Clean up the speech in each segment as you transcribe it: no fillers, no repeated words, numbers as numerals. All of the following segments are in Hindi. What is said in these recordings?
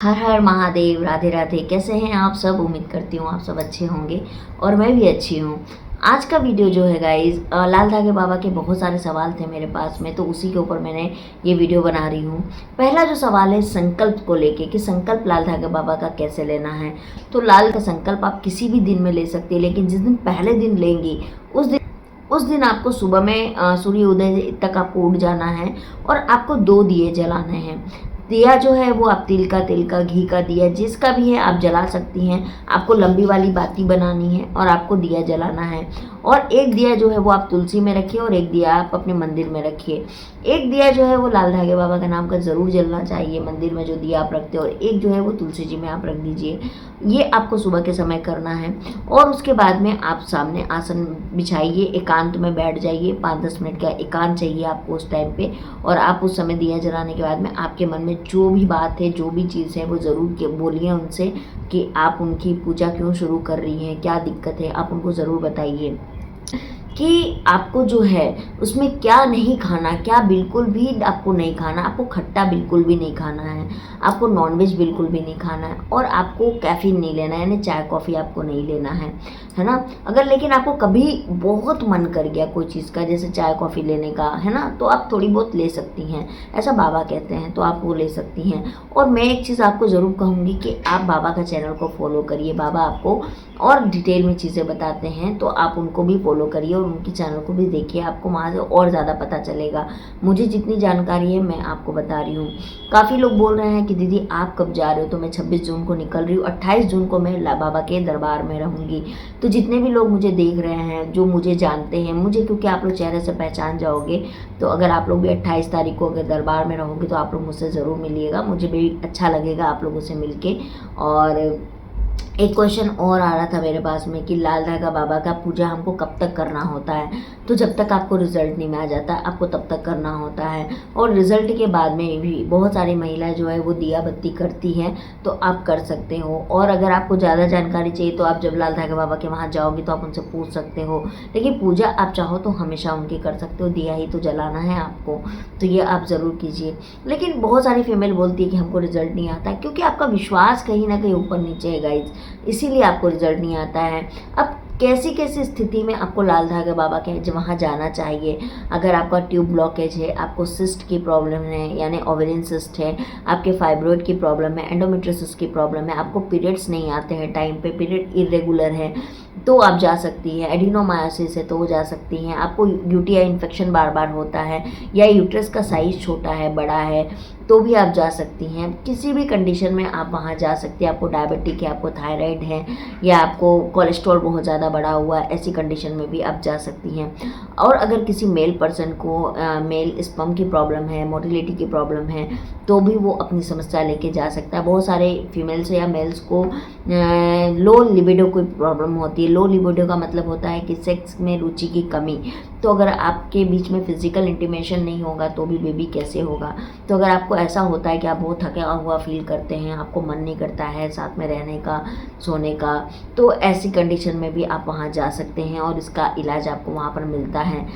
हर हर महादेव, राधे राधे। कैसे हैं आप सब? उम्मीद करती हूँ आप सब अच्छे होंगे और मैं भी अच्छी हूँ। आज का वीडियो जो है गाइस, लाल धागे बाबा के बहुत सारे सवाल थे मेरे पास में, तो उसी के ऊपर मैंने ये वीडियो बना रही हूँ। पहला जो सवाल है संकल्प को लेके कि संकल्प लाल धागे बाबा का कैसे लेना है। तो लाल का संकल्प आप किसी भी दिन में ले सकते हैं, लेकिन जिस दिन पहले दिन लेंगी उस दिन आपको सुबह में सूर्य उदय तक आपको उठ जाना है और आपको 2 दिए जलाने हैं। दिया जो है वो आप तिल का घी का दिया जिसका भी है आप जला सकती हैं। आपको लंबी वाली बाती बनानी है और आपको दिया जलाना है। और एक दिया जो है वो आप तुलसी में रखिए और एक दिया आप अपने मंदिर में रखिए। एक दिया जो है वो लाल धागे बाबा का नाम का ज़रूर जलना चाहिए मंदिर में जो दिया आप रखते हो, और एक जो है वो तुलसी जी में आप रख दीजिए। ये आपको सुबह के समय करना है। और उसके बाद में आप सामने आसन बिछाइए, एकांत में बैठ जाइए। 5-10 मिनट का एकांत चाहिए आपको उस टाइम पे। और आप उस समय दिया जलाने के बाद में आपके मन में जो भी बात है, जो भी चीज़ है, वो ज़रूर के बोलिए उनसे कि आप उनकी पूजा क्यों शुरू कर रही हैं, क्या दिक्कत है, आप उनको ज़रूर बताइए कि आपको जो है उसमें क्या नहीं खाना, क्या बिल्कुल भी आपको नहीं खाना। आपको खट्टा बिल्कुल भी नहीं खाना है, आपको नॉनवेज बिल्कुल भी नहीं खाना है, और आपको कैफीन नहीं लेना है, यानी चाय कॉफ़ी आपको नहीं लेना है ना। अगर लेकिन आपको कभी बहुत मन कर गया कोई चीज़ का, जैसे चाय कॉफ़ी लेने का, है ना, तो आप थोड़ी बहुत ले सकती हैं, ऐसा बाबा कहते हैं, तो आप वो ले सकती हैं। और मैं एक चीज़ आपको ज़रूर कहूँगी कि आप बाबा का चैनल को फॉलो करिए। बाबा आपको और डिटेल में चीज़ें बताते हैं, तो आप उनको भी फॉलो करिए और उनकी चैनल को भी देखिए, आपको वहाँ से और ज़्यादा पता चलेगा। मुझे जितनी जानकारी है मैं आपको बता रही हूँ। काफ़ी लोग बोल रहे हैं कि दीदी आप कब जा रहे हो, तो मैं 26 जून को निकल रही हूँ। 28 जून को मैं बाबा के दरबार में रहूँगी। तो जितने भी लोग मुझे देख रहे हैं, जो मुझे जानते हैं, मुझे क्योंकि आप लोग चेहरे से पहचान जाओगे, तो अगर आप लोग भी 28 तारीख को अगर दरबार में रहोगे तो आप लोग मुझसे ज़रूर मिलिएगा। मुझे भी अच्छा लगेगा आप लोगों से मिलके। और एक क्वेश्चन और आ रहा था मेरे पास में कि लाल धागा बाबा का पूजा हमको कब तक करना होता है। तो जब तक आपको रिजल्ट नहीं आ जाता आपको तब तक करना होता है। और रिजल्ट के बाद में भी बहुत सारी महिलाएं जो है वो दिया बत्ती करती हैं, तो आप कर सकते हो। और अगर आपको ज़्यादा जानकारी चाहिए तो आप जब लाल धागा बाबा के वहाँ जाओगे तो आप उनसे पूछ सकते हो। लेकिन पूजा आप चाहो तो हमेशा उनकी कर सकते हो, दिया ही तो जलाना है आपको, तो ये आप ज़रूर कीजिए। लेकिन बहुत सारी फीमेल बोलती है कि हमको रिजल्ट नहीं आता, क्योंकि आपका विश्वास कहीं ना कहीं ऊपर नीचे है गाइज, इसीलिए आपको रिजल्ट नहीं आता है। अब कैसी कैसी स्थिति में आपको लाल धागा बाबा के वहाँ जाना चाहिए। अगर आपका ट्यूब ब्लॉकेज है, आपको सिस्ट की प्रॉब्लम है, यानी ओवेरियन सिस्ट है, आपके फाइब्रॉइड की प्रॉब्लम है, एंडोमेट्रियोसिस की प्रॉब्लम है, आपको पीरियड्स नहीं आते हैं टाइम पे, पीरियड इरेगुलर है, तो आप जा सकती हैं। एडिनोमायोसिस है तो वो जा सकती हैं। आपको यूटीआई इन्फेक्शन बार बार होता है, या यूट्रस का साइज छोटा है, बड़ा है, तो भी आप जा सकती हैं। किसी भी कंडीशन में आप वहाँ जा सकती हैं। आपको डायबिटिक है, आपको थायराइड है, या आपको कोलेस्ट्रॉल बहुत ज़्यादा बढ़ा हुआ है, ऐसी कंडीशन में भी आप जा सकती हैं। और अगर किसी मेल पर्सन को मेल स्पर्म की प्रॉब्लम है, मोटिलिटी की प्रॉब्लम है, तो भी वो अपनी समस्या लेके जा सकता है। बहुत सारे फीमेल्स या मेल्स को लो लिबिडो की प्रॉब्लम होती है। लो लिबिडो का मतलब होता है कि सेक्स में रुचि की कमी। तो अगर आपके बीच में फिजिकल इंटीमेशन नहीं होगा तो भी बेबी कैसे होगा। तो अगर आपको ऐसा होता है कि आप बहुत थका हुआ फील करते हैं, आपको मन नहीं करता है साथ में रहने का, सोने का, तो ऐसी कंडीशन में भी आप वहाँ जा सकते हैं और इसका इलाज आपको वहाँ पर मिलता है।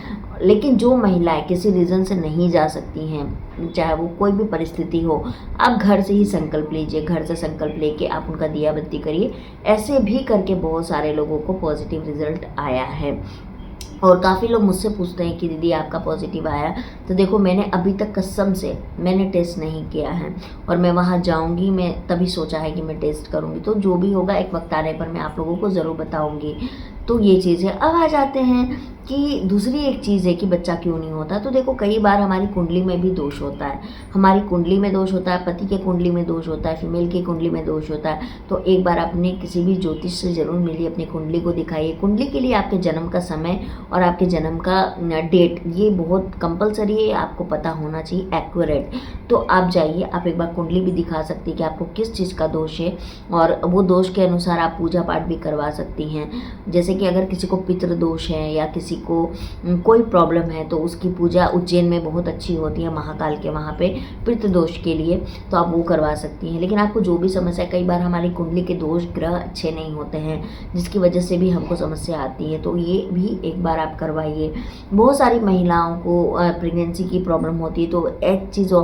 लेकिन जो महिलाएं किसी रीज़न से नहीं जा सकती हैं, चाहे वो कोई भी परिस्थिति हो, आप घर से ही संकल्प लीजिए। घर से संकल्प लेके आप उनका दिया बत्ती करिए। ऐसे भी करके बहुत सारे लोगों को पॉजिटिव रिजल्ट आया है। और काफ़ी लोग मुझसे पूछते हैं कि दीदी आपका पॉजिटिव आया। तो देखो, मैंने अभी तक कसम से मैंने टेस्ट नहीं किया है, और मैं वहाँ जाऊँगी, मैं तभी सोचा है कि मैं टेस्ट करूँगी। तो जो भी होगा एक वक्त आने पर मैं आप लोगों को ज़रूर बताऊँगी। तो ये चीज़ है। अब आ जाते हैं कि दूसरी एक चीज़ है कि बच्चा क्यों नहीं होता। तो देखो, कई बार हमारी कुंडली में भी दोष होता है। हमारी कुंडली में दोष होता है, पति के कुंडली में दोष होता है, फीमेल की कुंडली में दोष होता है। तो एक बार अपने किसी भी ज्योतिष से ज़रूर मिलिए, अपनी कुंडली को दिखाइए। कुंडली के लिए आपके जन्म का समय और आपके जन्म का डेट, ये बहुत कंपलसरी है, आपको पता होना चाहिए एक्यूरेट। तो आप जाइए, आप एक बार कुंडली भी दिखा सकती है कि आपको किस चीज़ का दोष है, और वो दोष के अनुसार आप पूजा पाठ भी करवा सकती हैं। जैसे कि अगर किसी को पितृ दोष है या किसी को कोई प्रॉब्लम है, तो उसकी पूजा उज्जैन में बहुत अच्छी होती है, महाकाल के वहाँ पे पितृ दोष के लिए, तो आप वो करवा सकती हैं। लेकिन आपको जो भी समस्या, कई बार हमारी कुंडली के दोष ग्रह अच्छे नहीं होते हैं, जिसकी वजह से भी हमको समस्या आती है, तो ये भी एक बार आप करवाइए। बहुत सारी महिलाओं को प्रेगनेंसी की प्रॉब्लम होती है, तो एक चीज़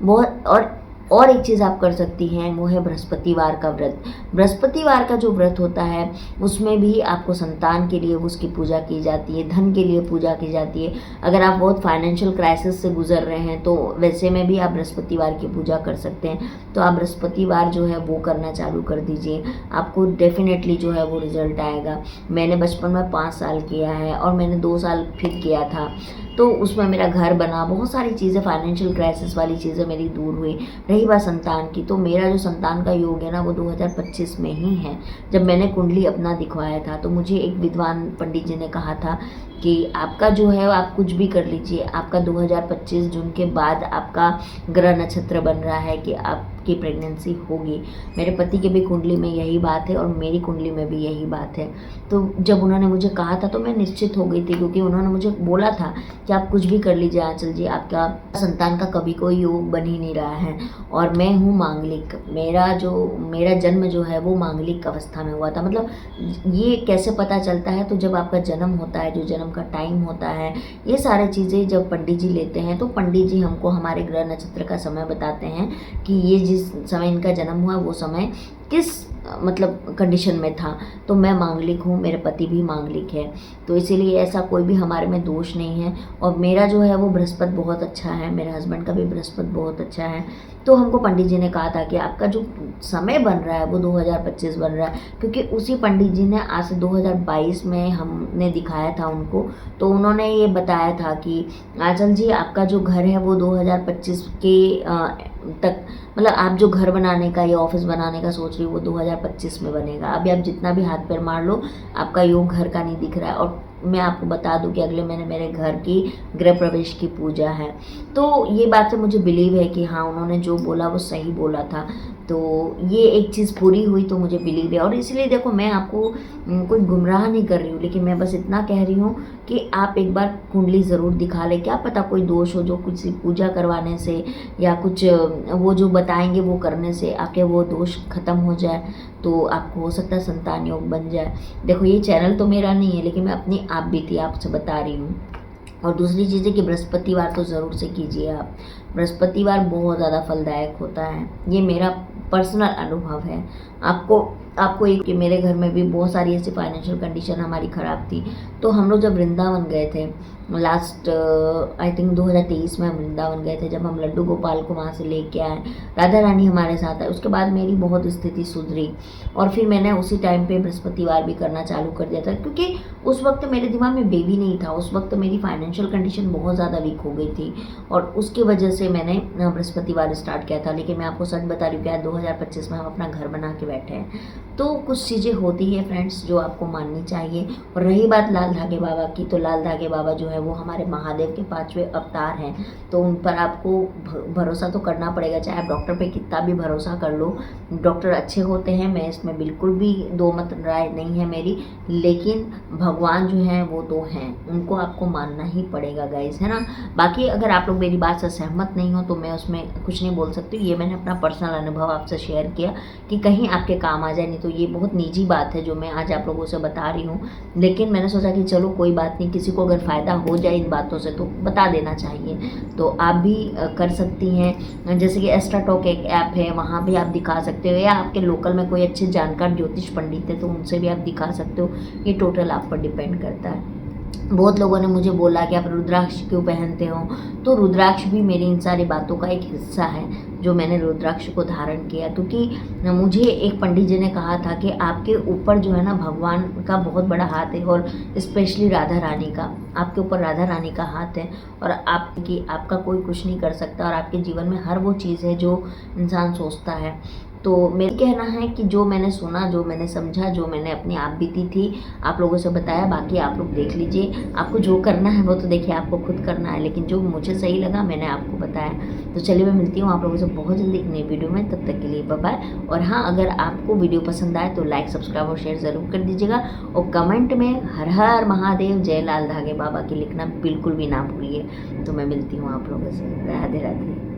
बहुत, और और एक चीज़ आप कर सकती हैं, वो है बृहस्पतिवार का व्रत। बृहस्पतिवार का जो व्रत होता है उसमें भी आपको संतान के लिए उसकी पूजा की जाती है, धन के लिए पूजा की जाती है। अगर आप बहुत फाइनेंशियल क्राइसिस से गुजर रहे हैं तो वैसे में भी आप बृहस्पतिवार की पूजा कर सकते हैं। तो आप बृहस्पतिवार जो है वो करना चालू कर दीजिए, आपको डेफिनेटली जो है वो रिजल्ट आएगा। मैंने बचपन में 5 साल किया है और मैंने 2 साल फिर किया था, तो उसमें मेरा घर बना, बहुत सारी चीज़ें, फाइनेंशियल क्राइसिस वाली चीज़ें मेरी दूर हुई। रही बात संतान की, तो मेरा जो संतान का योग है ना वो 2025 में ही है। जब मैंने कुंडली अपना दिखवाया था तो मुझे एक विद्वान पंडित जी ने कहा था कि आपका जो है आप कुछ भी कर लीजिए, आपका 2025 जून के बाद आपका ग्रह नक्षत्र बन रहा है कि आपकी प्रेगनेंसी होगी। मेरे पति के भी कुंडली में यही बात है और मेरी कुंडली में भी यही बात है। तो जब उन्होंने मुझे कहा था तो मैं निश्चित हो गई थी, क्योंकि उन्होंने मुझे बोला था कि आप कुछ भी कर लीजिए आंचल जी, आपका संतान का कभी कोई योग बन ही नहीं रहा है। और मैं हूँ मांगलिक, मेरा जन्म जो है वो मांगलिक अवस्था में हुआ था। मतलब ये कैसे पता चलता है, तो जब आपका जन्म होता है, जो जन्म का टाइम होता है, ये सारी चीज़ें जब पंडित जी लेते हैं तो पंडित जी हमको हमारे ग्रह नक्षत्र का समय बताते हैं कि ये जिस समय इनका जन्म हुआ वो समय किस मतलब कंडीशन में था। तो मैं मांगलिक हूँ, मेरे पति भी मांगलिक है, तो इसीलिए ऐसा कोई भी हमारे में दोष नहीं है। और मेरा जो है वो बृहस्पति बहुत अच्छा है, मेरे हस्बैंड का भी बृहस्पति बहुत अच्छा है। तो हमको पंडित जी ने कहा था कि आपका जो समय बन रहा है वो 2025 बन रहा है, क्योंकि उसी पंडित जी ने आज से 2022 में हमने दिखाया था उनको, तो उन्होंने ये बताया था कि आंचल जी आपका जो घर है वो 2025 के तक, मतलब आप जो घर बनाने का या ऑफिस बनाने का सोच रही हो वो 2025 में बनेगा। अभी आप जितना भी हाथ पैर मार लो, आपका योग घर का नहीं दिख रहा है। और मैं आपको बता दूं कि अगले महीने मेरे घर की गृह प्रवेश की पूजा है। तो ये बात से मुझे बिलीव है कि हाँ उन्होंने जो बोला वो सही बोला था। तो ये एक चीज़ पूरी हुई तो मुझे बिलीव है। और इसलिए देखो, मैं आपको कोई गुमराह नहीं कर रही हूँ, लेकिन मैं बस इतना कह रही हूँ कि आप एक बार कुंडली ज़रूर दिखा ले। क्या पता कोई दोष हो जो कुछ पूजा करवाने से या कुछ वो जो बताएंगे वो करने से आपके वो दोष खत्म हो जाए, तो आपको हो सकता है संतान योग बन जाए। देखो ये चैनल तो मेरा नहीं है, लेकिन मैं अपनी आप बीती आपसे बता रही हूँ। और दूसरी चीज़ है कि बृहस्पतिवार तो ज़रूर से कीजिए आप। बृहस्पतिवार बहुत ज़्यादा फलदायक होता है, ये मेरा पर्सनल अनुभव है। आपको एक कि मेरे घर में भी बहुत सारी ऐसी फाइनेंशियल कंडीशन हमारी ख़राब थी, तो हम लोग जब वृंदावन गए थे लास्ट आई थिंक 2023 में हम वृंदावन गए थे, जब हम लड्डू गोपाल को वहाँ से लेके आए, राधा रानी हमारे साथ है, उसके बाद मेरी बहुत स्थिति सुधरी। और फिर मैंने उसी टाइम पे बृहस्पतिवार भी करना चालू कर दिया था, क्योंकि उस वक्त मेरे दिमाग में बेबी नहीं था, उस वक्त मेरी फाइनेंशियल कंडीशन बहुत ज़्यादा वीक हो गई थी, और उसकी वजह से मैंने बृहस्पतिवार स्टार्ट किया था। लेकिन मैं आपको सच बता रही हूँ कि 2025 में हम अपना घर बना के बैठे हैं। तो कुछ चीज़ें होती है फ्रेंड्स जो आपको माननी चाहिए। और रही बात लाल धागे बाबा की, तो लाल धागे बाबा जो है वो हमारे महादेव के 5वें अवतार हैं, तो उन पर आपको भरोसा तो करना पड़ेगा, चाहे आप डॉक्टर पे कितना भी भरोसा कर लो। डॉक्टर अच्छे होते हैं, मैं इसमें बिल्कुल भी दो मत राय नहीं है मेरी, लेकिन भगवान जो हैं वो तो हैं, उनको आपको मानना ही पड़ेगा गाइस, है ना। बाकी अगर आप लोग मेरी बात से सहमत नहीं हो तो मैं उसमें कुछ नहीं बोल सकती। ये मैंने अपना पर्सनल अनुभव आपसे शेयर किया कि कहीं आपके काम आ जाए, नहीं तो ये बहुत निजी बात है जो मैं आज आप लोगों से बता रही हूँ। लेकिन मैंने सोचा कि चलो कोई बात नहीं, किसी को अगर फ़ायदा हो जाए इन बातों से तो बता देना चाहिए। तो आप भी कर सकती हैं, जैसे कि एस्ट्राटॉक एक ऐप है, वहाँ भी आप दिखा सकते हो, या आपके लोकल में कोई अच्छे जानकार ज्योतिष पंडित है तो उनसे भी आप दिखा सकते हो। ये टोटल आप पर डिपेंड करता है। बहुत लोगों ने मुझे बोला कि आप रुद्राक्ष क्यों पहनते हो, तो रुद्राक्ष भी मेरी इन सारी बातों का एक हिस्सा है जो मैंने रुद्राक्ष को धारण किया, क्योंकि मुझे एक पंडित जी ने कहा था कि आपके ऊपर जो है ना भगवान का बहुत बड़ा हाथ है, और स्पेशली राधा रानी का, आपके ऊपर राधा रानी का हाथ है, और आपका कोई कुछ नहीं कर सकता, और आपके जीवन में हर वो चीज़ है जो इंसान सोचता है। तो मेरा कहना है कि जो मैंने सुना, जो मैंने समझा, जो मैंने अपनी आप बीती थी आप लोगों से बताया, बाकी आप लोग देख लीजिए। आपको जो करना है वो तो देखिए आपको खुद करना है, लेकिन जो मुझे सही लगा मैंने आपको बताया। तो चलिए मैं मिलती हूँ आप लोगों से बहुत जल्दी एक नई वीडियो में, तब तक के लिए बाय बाय। और हाँ, अगर आपको वीडियो पसंद आए तो लाइक, सब्सक्राइब और शेयर ज़रूर कर दीजिएगा, और कमेंट में हर हर महादेव, जय लाल धागे बाबा की लिखना बिल्कुल भी ना भूलिए। तो मैं मिलती हूँ आप लोगों से, राधे राधे।